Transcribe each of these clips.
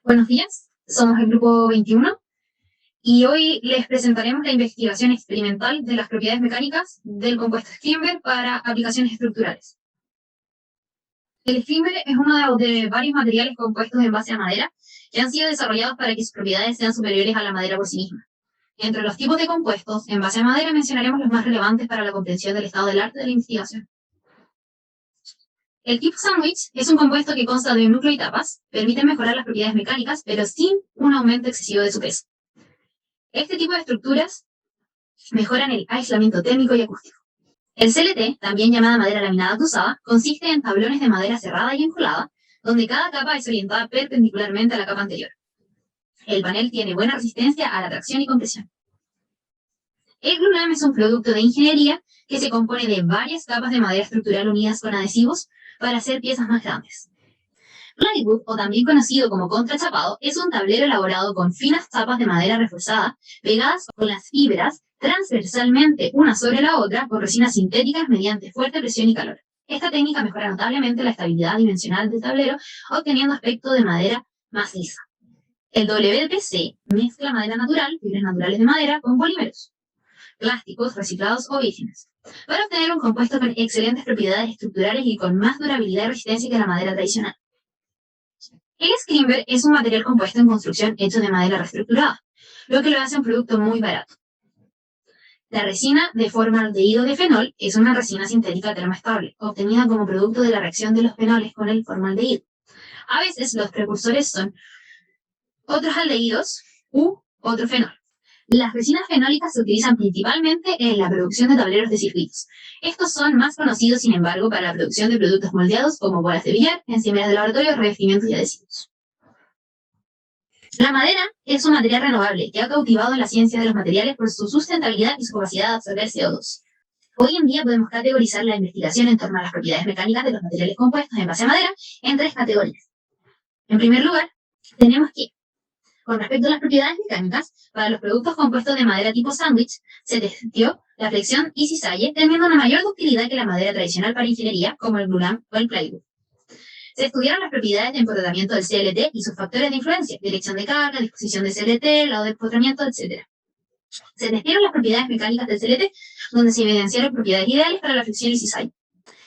Buenos días, somos el grupo 21 y hoy les presentaremos la investigación experimental de las propiedades mecánicas del compuesto Schlimber para aplicaciones estructurales. El Schlimber es uno de varios materiales compuestos en base a madera que han sido desarrollados para que sus propiedades sean superiores a la madera por sí misma. Entre los tipos de compuestos en base a madera mencionaremos los más relevantes para la comprensión del estado del arte de la investigación. El tipo sándwich es un compuesto que consta de un núcleo y tapas, permite mejorar las propiedades mecánicas, pero sin un aumento excesivo de su peso. Este tipo de estructuras mejoran el aislamiento térmico y acústico. El CLT, también llamada madera laminada cruzada, consiste en tablones de madera cerrada y encolada, donde cada capa es orientada perpendicularmente a la capa anterior. El panel tiene buena resistencia a la tracción y compresión. El glulam es un producto de ingeniería que se compone de varias capas de madera estructural unidas con adhesivos para hacer piezas más grandes. Plywood, o también conocido como contrachapado, es un tablero elaborado con finas chapas de madera reforzada, pegadas con las fibras transversalmente una sobre la otra con resinas sintéticas mediante fuerte presión y calor. Esta técnica mejora notablemente la estabilidad dimensional del tablero, obteniendo aspecto de madera más lisa. El WPC mezcla madera natural, fibras naturales de madera, con polímeros, plásticos, reciclados o vírgenes, para obtener un compuesto con excelentes propiedades estructurales y con más durabilidad y resistencia que la madera tradicional. El Schlimber es un material compuesto en construcción hecho de madera reestructurada, lo que lo hace un producto muy barato. La resina de formaldehído de fenol es una resina sintética termoestable, obtenida como producto de la reacción de los fenoles con el formaldehído. A veces los precursores son otros aldehídos u otro fenol. Las resinas fenólicas se utilizan principalmente en la producción de tableros de circuitos. Estos son más conocidos, sin embargo, para la producción de productos moldeados como bolas de billar, encimeras de laboratorio, revestimientos y adhesivos. La madera es un material renovable que ha cautivado en la ciencia de los materiales por su sustentabilidad y su capacidad de absorber CO2. Hoy en día podemos categorizar la investigación en torno a las propiedades mecánicas de los materiales compuestos en base a madera en tres categorías. En primer lugar, tenemos que, con respecto a las propiedades mecánicas, para los productos compuestos de madera tipo sándwich, se testió la flexión y cisalle, teniendo una mayor ductilidad que la madera tradicional para ingeniería, como el glulam o el plywood. Se estudiaron las propiedades de empotramiento del CLT y sus factores de influencia, dirección de carga, disposición del CLT, lado de empotramiento, etc. Se testaron las propiedades mecánicas del CLT, donde se evidenciaron propiedades ideales para la flexión y cisalle.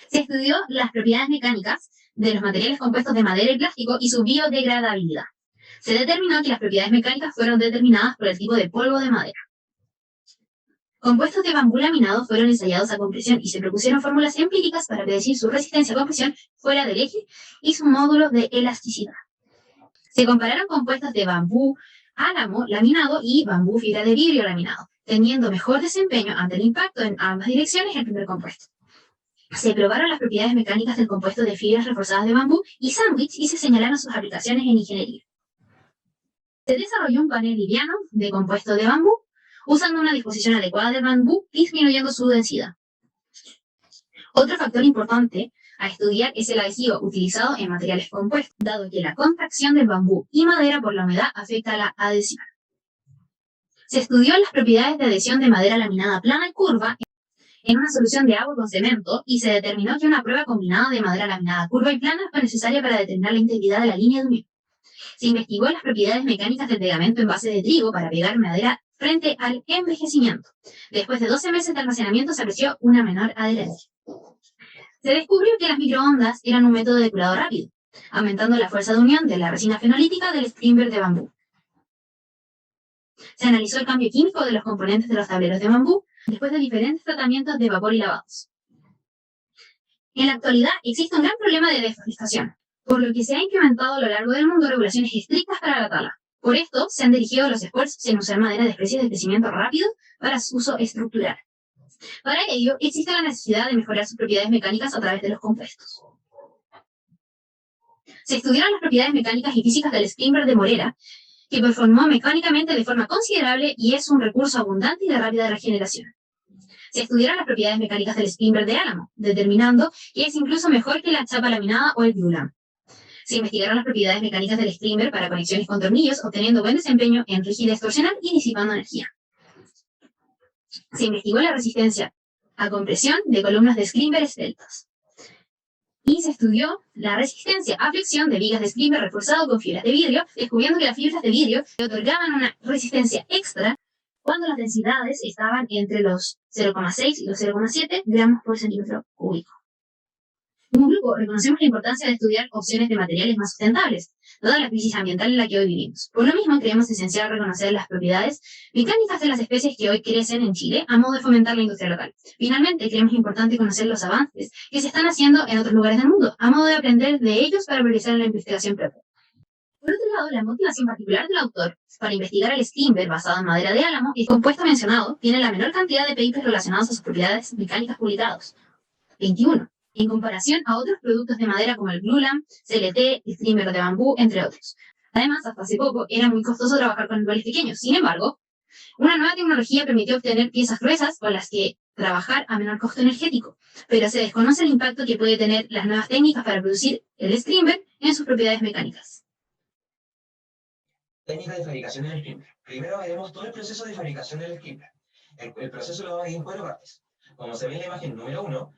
Se estudió las propiedades mecánicas de los materiales compuestos de madera y plástico y su biodegradabilidad. Se determinó que las propiedades mecánicas fueron determinadas por el tipo de polvo de madera. Compuestos de bambú laminado fueron ensayados a compresión y se propusieron fórmulas empíricas para predecir su resistencia a compresión fuera del eje y su módulo de elasticidad. Se compararon compuestos de bambú álamo laminado y bambú fibra de vidrio laminado, teniendo mejor desempeño ante el impacto en ambas direcciones el primer compuesto. Se probaron las propiedades mecánicas del compuesto de fibras reforzadas de bambú y sándwich y se señalaron sus aplicaciones en ingeniería. Se desarrolló un panel liviano de compuesto de bambú, usando una disposición adecuada del bambú, disminuyendo su densidad. Otro factor importante a estudiar es el adhesivo utilizado en materiales compuestos, dado que la contracción del bambú y madera por la humedad afecta a la adhesión. Se estudió las propiedades de adhesión de madera laminada plana y curva en una solución de agua con cemento y se determinó que una prueba combinada de madera laminada curva y plana fue necesaria para determinar la integridad de la línea de unión. Se investigó las propiedades mecánicas del pegamento en base de trigo para pegar madera frente al envejecimiento. Después de 12 meses de almacenamiento se apreció una menor adherencia. Se descubrió que las microondas eran un método de curado rápido, aumentando la fuerza de unión de la resina fenolítica del Schlimber de bambú. Se analizó el cambio químico de los componentes de los tableros de bambú después de diferentes tratamientos de vapor y lavados. En la actualidad existe un gran problema de deforestación, por lo que se ha implementado a lo largo del mundo regulaciones estrictas para la tala. Por esto, se han dirigido los esfuerzos en usar madera de especies de crecimiento rápido para su uso estructural. Para ello, existe la necesidad de mejorar sus propiedades mecánicas a través de los compuestos. Se estudiaron las propiedades mecánicas y físicas del Schlimber de Morera, que performó mecánicamente de forma considerable y es un recurso abundante y de rápida regeneración. Se estudiaron las propiedades mecánicas del Schlimber de álamo, determinando que es incluso mejor que la chapa laminada o el glulam. Se investigaron las propiedades mecánicas del Schlimber para conexiones con tornillos, obteniendo buen desempeño en rigidez torsional y disipando energía. Se investigó la resistencia a compresión de columnas de Schlimber esbeltas. Y se estudió la resistencia a flexión de vigas de scrimber reforzado con fibras de vidrio, descubriendo que las fibras de vidrio le otorgaban una resistencia extra cuando las densidades estaban entre los 0,6 y los 0,7 gramos por centímetro cúbico. Como grupo, reconocemos la importancia de estudiar opciones de materiales más sustentables, dada la crisis ambiental en la que hoy vivimos. Por lo mismo, creemos esencial reconocer las propiedades mecánicas de las especies que hoy crecen en Chile a modo de fomentar la industria local. Finalmente, creemos importante conocer los avances que se están haciendo en otros lugares del mundo, a modo de aprender de ellos para priorizar la investigación propia. Por otro lado, la motivación particular del autor para investigar el scrimber basado en madera de álamo y el compuesto mencionado tiene la menor cantidad de papers relacionados a sus propiedades mecánicas publicados, 21, en comparación a otros productos de madera como el glulam, CLT, scrimber de bambú, entre otros. Además, hasta hace poco era muy costoso trabajar con iguales pequeños. Sin embargo, una nueva tecnología permitió obtener piezas gruesas con las que trabajar a menor costo energético, pero se desconoce el impacto que puede tener las nuevas técnicas para producir el scrimber en sus propiedades mecánicas. Técnica de fabricación del scrimber. Primero veremos todo el proceso de fabricación del scrimber. El proceso lo vamos a dividir en 4 partes. Como se ve en la imagen número 1,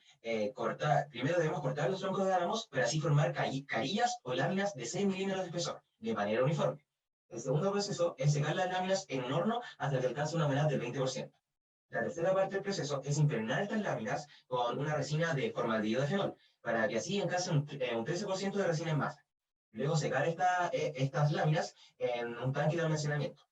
primero debemos cortar los troncos de álamos para así formar carillas o láminas de 6 milímetros de espesor, de manera uniforme. El segundo proceso es secar las láminas en un horno hasta que alcance una humedad del 20%. La tercera parte del proceso es impregnar estas láminas con una resina de formaldehído de fenol, para que así encase un 13% de resina en masa. Luego secar estas láminas en un tanque de almacenamiento.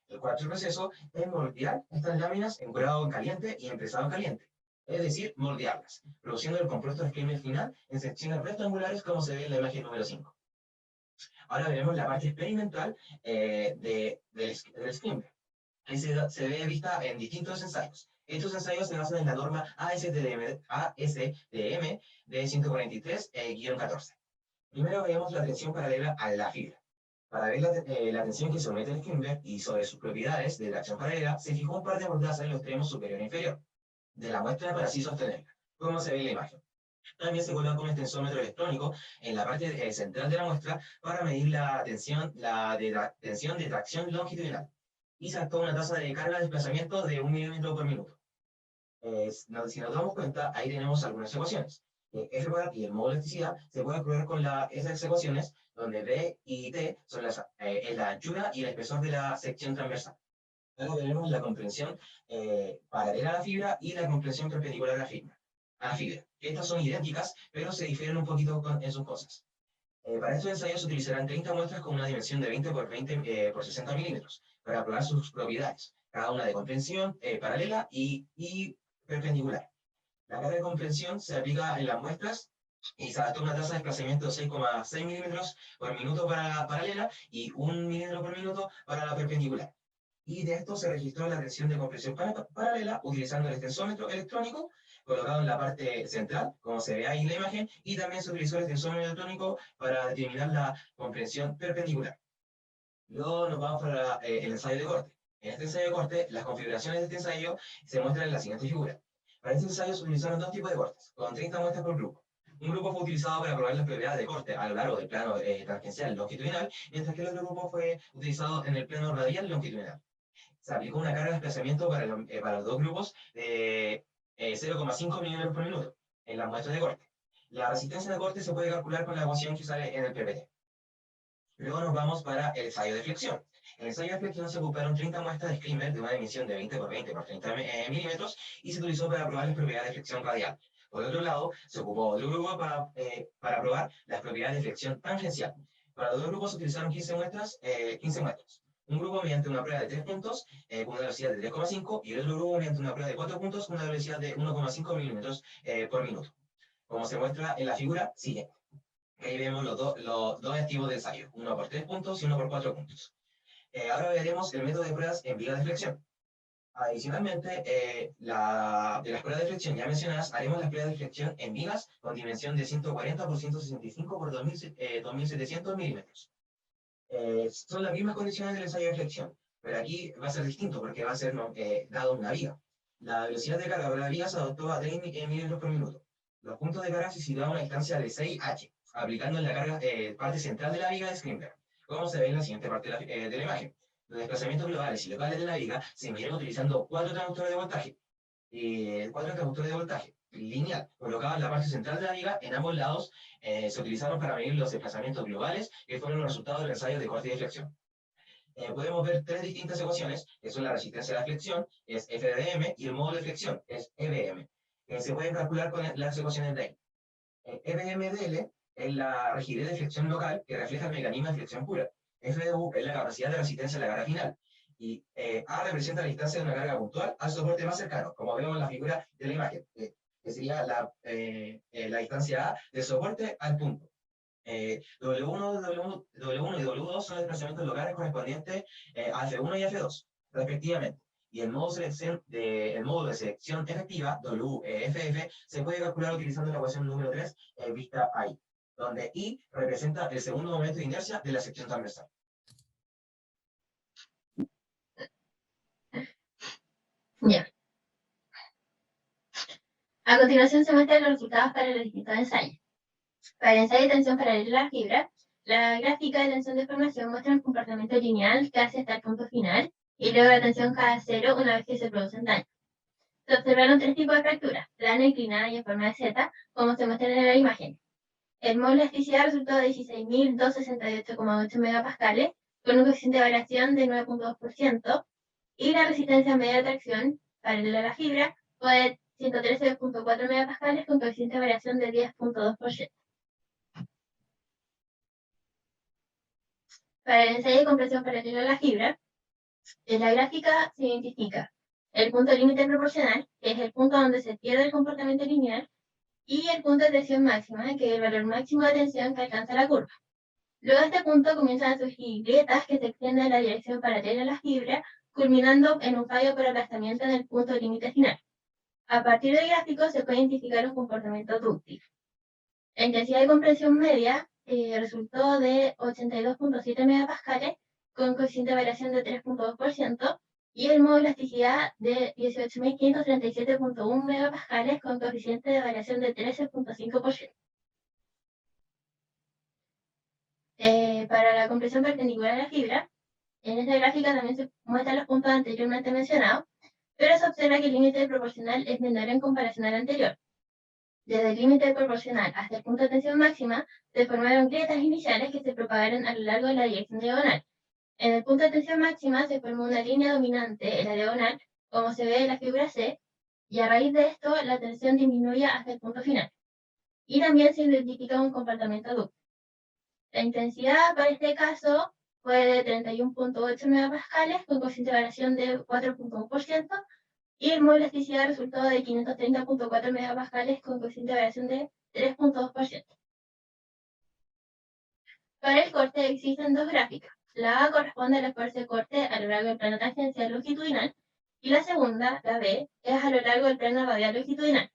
El cuarto proceso es moldear estas láminas en curado caliente y en presado caliente, es decir, moldearlas, produciendo el compuesto scrimber final en secciones rectangulares como se ve en la imagen número 5. Ahora veremos la parte experimental del scrimber, que se ve vista en distintos ensayos. Estos ensayos se basan en la norma ASTM de 143-14. Primero vemos la tensión paralela a la fibra. Para ver la tensión que somete el scrimber y sobre sus propiedades de tracción paralela, se fijó un par de mordazas en los extremos superior e inferior de la muestra para así sostenerla, como se ve en la imagen. También se coloca un extensómetro electrónico en la parte central de la muestra para medir la tensión de tracción longitudinal. Y se actuó una tasa de carga de desplazamiento de 1 milímetro por minuto. Si nos damos cuenta, ahí tenemos algunas ecuaciones. F bar y el módulo de elasticidad se puede probar con esas ecuaciones, donde B y T son la anchura y el espesor de la sección transversal. Luego tenemos la comprensión paralela a la fibra y la comprensión perpendicular a la fibra. Estas son idénticas, pero se difieren un poquito en sus cosas. Para estos ensayos se utilizarán 30 muestras con una dimensión de 20 por 20 por 60 milímetros para probar sus propiedades, cada una de comprensión paralela y perpendicular. La carga de comprensión se aplica en las muestras y se adaptó una tasa de desplazamiento de 6,6 milímetros por minuto para la paralela y 1 milímetro por minuto para la perpendicular. Y de esto se registró la tensión de compresión paralela utilizando el extensómetro electrónico colocado en la parte central, como se ve ahí en la imagen, y también se utilizó el extensómetro electrónico para determinar la comprensión perpendicular. Luego nos vamos para el ensayo de corte. En este ensayo de corte, las configuraciones de este ensayo se muestran en la siguiente figura. Para este ensayo se utilizaron 2 tipos de cortes, con 30 muestras por grupo. Un grupo fue utilizado para probar las propiedades de corte a lo largo del plano tangencial longitudinal, mientras que el otro grupo fue utilizado en el plano radial longitudinal. Se aplicó una carga de desplazamiento para los dos grupos de 0,5 milímetros por minuto en las muestras de corte. La resistencia de corte se puede calcular con la ecuación que sale en el PPT. Luego nos vamos para el ensayo de flexión. En el ensayo de flexión se ocuparon 30 muestras de scrimber de una dimensión de 20 por 20 por 30 milímetros y se utilizó para probar las propiedades de flexión radial. Por otro lado, se ocupó otro grupo para probar las propiedades de flexión tangencial. Para los dos grupos se utilizaron 15 muestras. Un grupo mediante una prueba de 3 puntos con una velocidad de 3,5 y el otro grupo mediante una prueba de 4 puntos con una velocidad de 1,5 milímetros por minuto, como se muestra en la figura siguiente. Ahí vemos los dos activos de ensayo, uno por 3 puntos y uno por 4 puntos. Ahora veremos el método de pruebas en vigas de flexión. Adicionalmente, de las pruebas de flexión ya mencionadas, haremos las pruebas de flexión en vigas con dimensión de 140 por 165 por 2700 milímetros. Son las mismas condiciones del ensayo de flexión, pero aquí va a ser distinto porque va a ser dado una viga. La velocidad de carga para la viga se adoptó a 3 milímetros por minuto. Los puntos de carga se situaban a una distancia de 6h, aplicando en la carga parte central de la viga de scrimber, como se ve en la siguiente parte de la imagen. Los desplazamientos globales y locales de la viga se midieron utilizando 4 transductores de voltaje. lineal, colocado en la parte central de la viga. En ambos lados se utilizaron para medir los desplazamientos globales, que fueron los resultados del ensayo de corte y deflexión. Podemos ver tres distintas ecuaciones, que son la resistencia a la flexión, es FDM, y el módulo de flexión, es EBM. Se pueden calcular con las ecuaciones de ahí. EBMDL es la rigidez de flexión local que refleja el mecanismo de flexión pura. FDU es la capacidad de resistencia a la carga final. Y A representa la distancia de una carga puntual al soporte más cercano, como vemos en la figura de la imagen, que sería la distancia A del soporte al punto. W1, W1 y W2 son los desplazamientos locales correspondientes a F1 y F2, respectivamente. Y el módulo de selección efectiva, WFF, se puede calcular utilizando la ecuación número 3, vista ahí, donde I representa el segundo momento de inercia de la sección transversal. Ya. A continuación se muestran los resultados para los distintos ensayos. Para el ensayo de tensión paralela a la fibra, la gráfica de tensión de formación muestra un comportamiento lineal casi hasta el punto final, y luego la tensión cae a cero una vez que se producen daños. Se observaron tres tipos de fracturas, plana, inclinada y en forma de Z, como se muestra en la imagen. El módulo de elasticidad resultó de 16.268,8 megapascales, con un coeficiente de variación de 9.2%, y la resistencia media de tracción paralela a la fibra fue de 113.4 megapascales con coeficiente de variación de 10.2%. Para el ensayo de compresión paralela a la fibra, en la gráfica se identifica el punto límite proporcional, que es el punto donde se pierde el comportamiento lineal, y el punto de tensión máxima, que es el valor máximo de tensión que alcanza la curva. Luego de este punto comienzan a surgir grietas que se extienden en la dirección paralela a la fibra, culminando en un fallo por aplastamiento en el punto límite final. A partir del gráfico se puede identificar un comportamiento dúctil. La intensidad de compresión media resultó de 82.7 megapascales con coeficiente de variación de 3.2% y el módulo de elasticidad de 18.537.1 megapascales con coeficiente de variación de 13.5%. Para la compresión perpendicular a la fibra, en esta gráfica también se muestran los puntos anteriormente mencionados, pero se observa que el límite proporcional es menor en comparación al anterior. Desde el límite proporcional hasta el punto de tensión máxima, se formaron grietas iniciales que se propagaron a lo largo de la dirección diagonal. En el punto de tensión máxima se formó una línea dominante en la diagonal, como se ve en la figura C, y a raíz de esto la tensión disminuye hasta el punto final. Y también se identifica un comportamiento dúctil. La intensidad para este caso fue de 31.8 megapascales con coeficiente de variación de 4.1%, y el módulo de elasticidad resultó de 530.4 megapascales con coeficiente de variación de 3.2%. Para el corte existen dos gráficas. La A corresponde al esfuerzo de corte a lo largo del plano tangencial longitudinal y la segunda, la B, es a lo largo del plano radial longitudinal.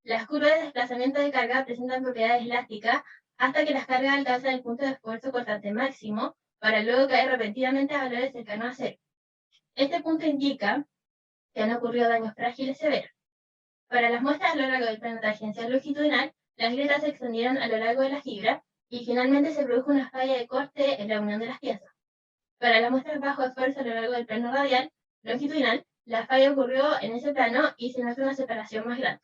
Las curvas de desplazamiento de carga presentan propiedades elásticas hasta que las cargas alcanzan el punto de esfuerzo cortante máximo para luego caer repentinamente a valores cercanos a cero. Este punto indica que han ocurrido daños frágiles severos. Para las muestras a lo largo del plano tangencial longitudinal, las grietas se extendieron a lo largo de la fibra y finalmente se produjo una falla de corte en la unión de las piezas. Para las muestras bajo esfuerzo a lo largo del plano radial longitudinal, la falla ocurrió en ese plano y se nota una separación más grande.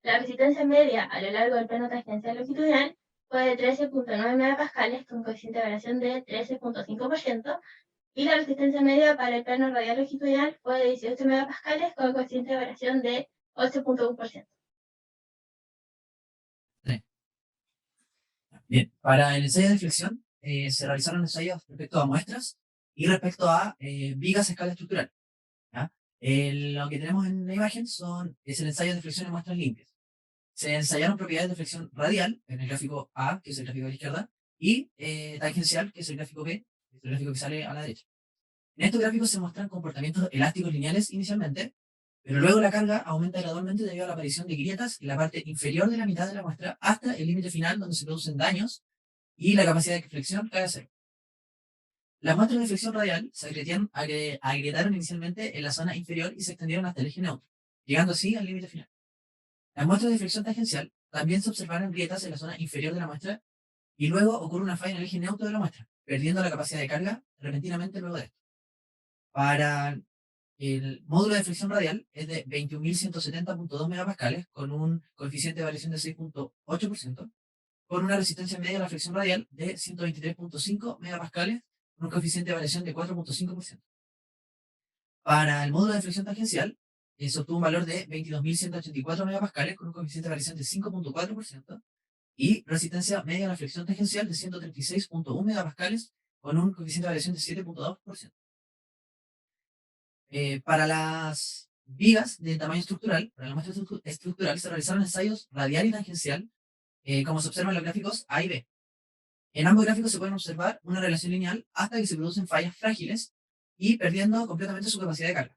La resistencia media a lo largo del plano tangencial longitudinal fue de 13.9 megapascales con coeficiente de variación de 13.5%, y la resistencia media para el plano radial longitudinal fue de 18 megapascales con coeficiente de variación de 8.1%. Bien, para el ensayo de flexión se realizaron ensayos respecto a muestras y respecto a vigas a escala estructural. ¿Ya? Lo que tenemos en la imagen es el ensayo de flexión en muestras limpias. Se ensayaron propiedades de flexión radial en el gráfico A, que es el gráfico de la izquierda, y tangencial, que es el gráfico B, que es el gráfico que sale a la derecha. En estos gráficos se muestran comportamientos elásticos lineales inicialmente, pero luego la carga aumenta gradualmente debido a la aparición de grietas en la parte inferior de la mitad de la muestra hasta el límite final donde se producen daños y la capacidad de flexión cae a cero. Las muestras de flexión radial se agrietaron inicialmente en la zona inferior y se extendieron hasta el eje neutro, llegando así al límite final. Las muestras de flexión tangencial también se observaron grietas en la zona inferior de la muestra y luego ocurre una falla en el eje neutro de la muestra, perdiendo la capacidad de carga repentinamente luego de esto. Para El módulo de flexión radial es de 21.170.2 megapascales con un coeficiente de variación de 6.8%, con una resistencia media a la flexión radial de 123.5 megapascales con un coeficiente de variación de 4.5%. Para el módulo de flexión tangencial, se obtuvo un valor de 22.184 megapascales con un coeficiente de variación de 5.4% y resistencia media a la flexión tangencial de 136.1 megapascales con un coeficiente de variación de 7.2%. Para las vigas de tamaño estructural, para la muestra estructural, se realizaron ensayos radial y tangencial, como se observa en los gráficos A y B. En ambos gráficos se pueden observar una relación lineal hasta que se producen fallas frágiles y perdiendo completamente su capacidad de carga.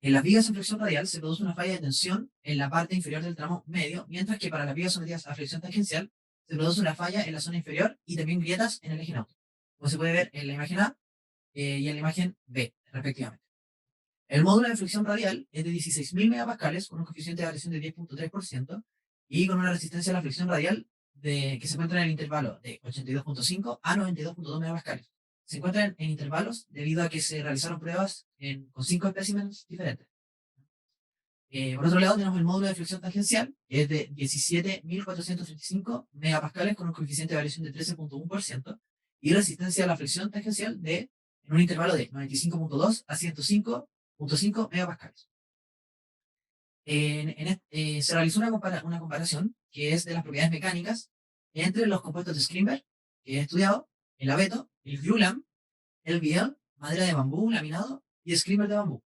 En las vigas en flexión radial se produce una falla de tensión en la parte inferior del tramo medio, mientras que para las vigas sometidas a flexión tangencial se produce una falla en la zona inferior y también grietas en el eje neutro, como se puede ver en la imagen A y en la imagen B, respectivamente. El módulo de flexión radial es de 16.000 megapascales con un coeficiente de variación de 10.3% y con una resistencia a la flexión radial que se encuentra en el intervalo de 82.5 a 92.2 megapascales. Se encuentran en intervalos debido a que se realizaron pruebas con 5 especímenes diferentes. Por otro lado, tenemos el módulo de flexión tangencial, que es de 17.435 megapascales con un coeficiente de variación de 13.1% y resistencia a la flexión tangencial en un intervalo de 95.2 a 105.5 megapascales. Se realizó una comparación que es de las propiedades mecánicas entre los compuestos de Scrimber, que he estudiado, el abeto, el glulam, el biel, madera de bambú laminado y Scrimber de bambú.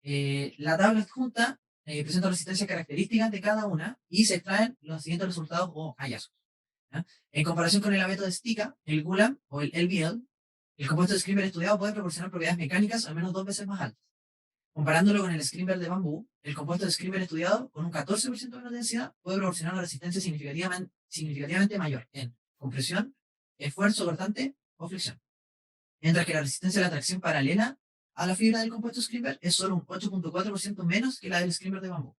La tabla adjunta presenta resistencias características de cada una y se extraen los siguientes resultados o hallazgos. ¿Ya? En comparación con el abeto de Stika, el glulam o el LBL, el compuesto de Scrimber estudiado puede proporcionar propiedades mecánicas al menos 2 veces más altas. Comparándolo con el Scrimber de bambú, el compuesto de Scrimber estudiado con un 14% menos densidad puede proporcionar una resistencia significativamente mayor en compresión, esfuerzo cortante o flexión. Mientras que la resistencia a la tracción paralela a la fibra del compuesto Scrimber es solo un 8.4% menos que la del Scrimber de bambú.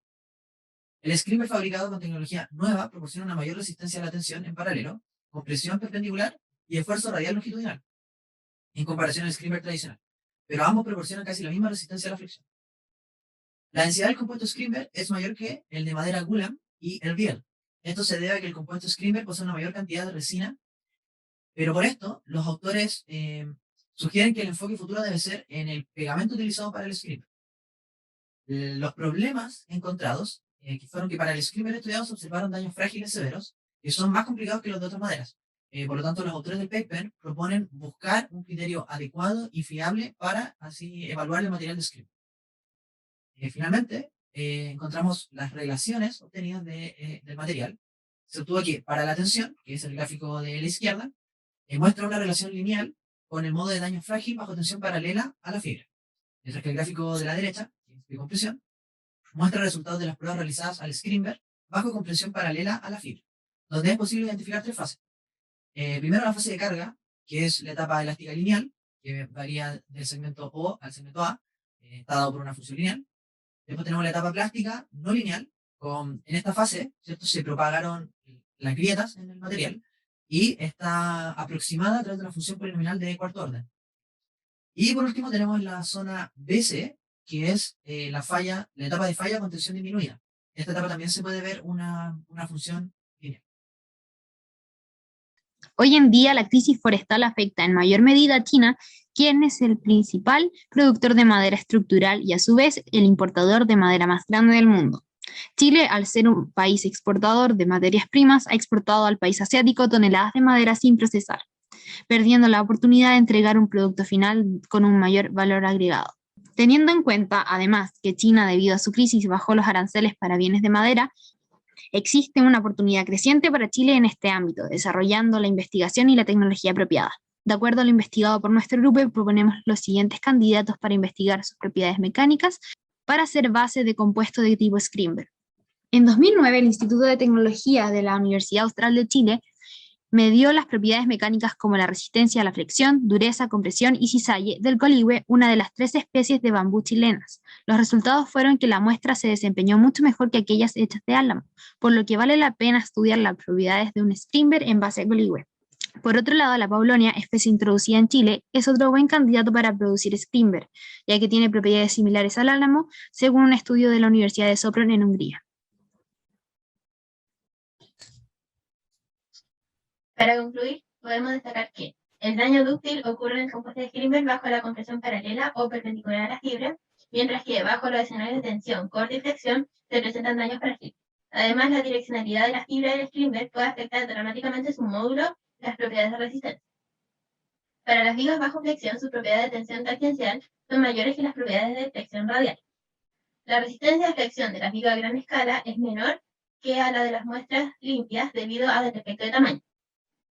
El Scrimber fabricado con tecnología nueva proporciona una mayor resistencia a la tensión en paralelo, compresión perpendicular y esfuerzo radial longitudinal, en comparación al Scrimber tradicional, pero ambos proporcionan casi la misma resistencia a la fricción. La densidad del compuesto Scrimber es mayor que el de madera glulam y el biel. Esto se debe a que el compuesto Scrimber posee una mayor cantidad de resina, pero por esto los autores sugieren que el enfoque futuro debe ser en el pegamento utilizado para el Scrimber. Los problemas encontrados que fueron que para el Scrimber estudiado se observaron daños frágiles severos que son más complicados que los de otras maderas. Por lo tanto, los autores del paper proponen buscar un criterio adecuado y fiable para así evaluar el material de Scrimber. Finalmente, encontramos las relaciones obtenidas del material. Se obtuvo aquí para la tensión, que es el gráfico de la izquierda, muestra una relación lineal con el modo de daño frágil bajo tensión paralela a la fibra. Mientras que el gráfico de la derecha, que es de compresión, muestra resultados de las pruebas realizadas al Scrimber bajo compresión paralela a la fibra, donde es posible identificar 3 fases. Primero la fase de carga, que es la etapa elástica lineal, que varía del segmento O al segmento A, está dado por una función lineal. Después tenemos la etapa plástica no lineal. En esta fase, ¿cierto?, se propagaron las grietas en el material y está aproximada a través de una función polinomial de cuarto orden. Y por último tenemos la zona BC, que es la etapa de falla con tensión disminuida. En esta etapa también se puede ver una función lineal. Hoy en día la crisis forestal afecta en mayor medida a China, quien es el principal productor de madera estructural y a su vez el importador de madera más grande del mundo. Chile, al ser un país exportador de materias primas, ha exportado al país asiático toneladas de madera sin procesar, perdiendo la oportunidad de entregar un producto final con un mayor valor agregado. Teniendo en cuenta, además, que China, debido a su crisis, bajó los aranceles para bienes de madera, existe una oportunidad creciente para Chile en este ámbito, desarrollando la investigación y la tecnología apropiada. De acuerdo a lo investigado por nuestro grupo, proponemos los siguientes candidatos para investigar sus propiedades mecánicas para ser base de compuesto de tipo Scrimber. En 2009, el Instituto de Tecnología de la Universidad Austral de Chile midió las propiedades mecánicas como la resistencia a la flexión, dureza, compresión y cizalle del coligüe, una de las 3 especies de bambú chilenas. Los resultados fueron que la muestra se desempeñó mucho mejor que aquellas hechas de álamo, por lo que vale la pena estudiar las propiedades de un Scrimber en base a coligüe. Por otro lado, la paulonia, especie introducida en Chile, es otro buen candidato para producir Scrimber, ya que tiene propiedades similares al álamo, según un estudio de la Universidad de Sopron en Hungría. Para concluir, podemos destacar que el daño dúctil ocurre en el compuesto de Scrimber bajo la compresión paralela o perpendicular a la fibra, mientras que bajo los escenarios de tensión, corte y flexión se presentan daños frágiles. Además, la direccionalidad de la fibra del Scrimber puede afectar dramáticamente su módulo y las propiedades de resistencia. Para las vigas bajo flexión, sus propiedades de tensión tangencial son mayores que las propiedades de flexión radial. La resistencia de flexión de las vigas a gran escala es menor que a la de las muestras limpias debido al defecto de tamaño.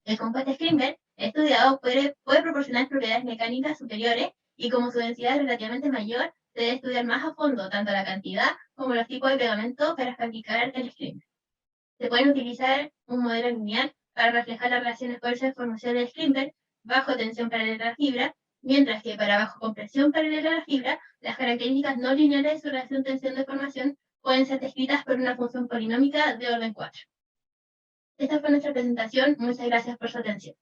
El compuesto Scrimber estudiado puede proporcionar propiedades mecánicas superiores y como su densidad es relativamente mayor, se debe estudiar más a fondo tanto la cantidad como los tipos de pegamento para fabricar el Scrimber. Se puede utilizar un modelo lineal para reflejar las relaciones fuerza-deformación del Scrimber bajo tensión paralela a la fibra, mientras que para bajo compresión paralela a la fibra, las características no lineales de su relación tensión-deformación pueden ser descritas por una función polinómica de orden 4. Esta fue nuestra presentación. Muchas gracias por su atención.